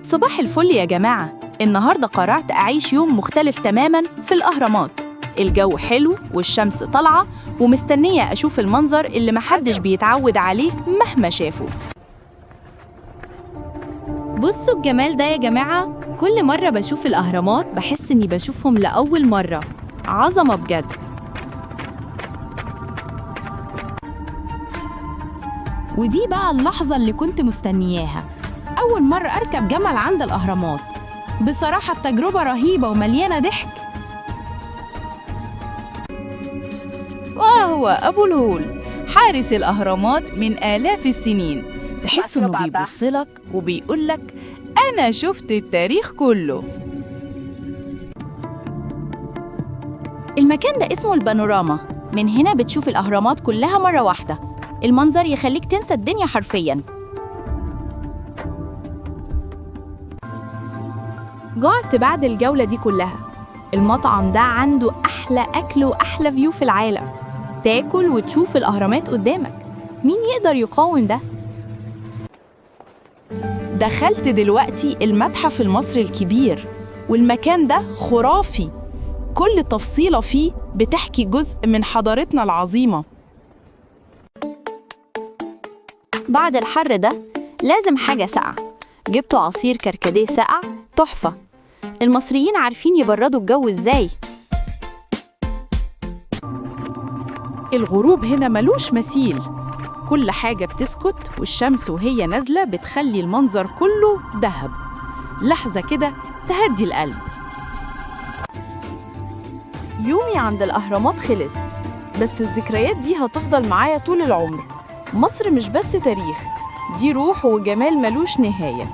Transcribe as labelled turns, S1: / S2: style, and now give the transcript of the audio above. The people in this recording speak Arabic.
S1: صباح الفل يا جماعة. النهاردة قررت أعيش يوم مختلف تماماً في الأهرامات. الجو حلو والشمس طالعة ومستنية أشوف المنظر اللي محدش بيتعود عليه مهما شافه.
S2: بصوا الجمال ده يا جماعة، كل مرة بشوف الأهرامات بحس إني بشوفهم لأول مرة. عظمة بجد.
S3: ودي بقى اللحظة اللي كنت مستنياها، أول مرة أركب جمل عند الأهرامات. بصراحة التجربة رهيبة ومليانة ضحك.
S1: وهو أبو الهول حارس الأهرامات من آلاف السنين، تحس إنه بيبصلك وبيقولك أنا شفت التاريخ كله.
S4: المكان ده اسمه البانوراما. من هنا بتشوف الأهرامات كلها مرة واحدة. المنظر يخليك تنسى الدنيا حرفياً.
S2: جعت بعد الجولة دي كلها. المطعم ده عنده أحلى أكل وأحلى فيو في العالم. تاكل وتشوف الأهرامات قدامك، مين يقدر يقاوم ده؟
S3: دخلت دلوقتي المتحف المصري الكبير، والمكان ده خرافي. كل تفصيلة فيه بتحكي جزء من حضارتنا العظيمة.
S4: بعد الحر ده لازم حاجة ساقعة. جبت عصير كركديه ساقع تحفة. المصريين عارفين يبردوا الجو إزاي.
S1: الغروب هنا ملوش مثيل، كل حاجة بتسكت والشمس وهي نازلة بتخلي المنظر كله ذهب. لحظة كده تهدي القلب. يومي عند الأهرامات خلص، بس الذكريات دي هتفضل معايا طول العمر. مصر مش بس تاريخ، دي روح وجمال ملوش نهاية.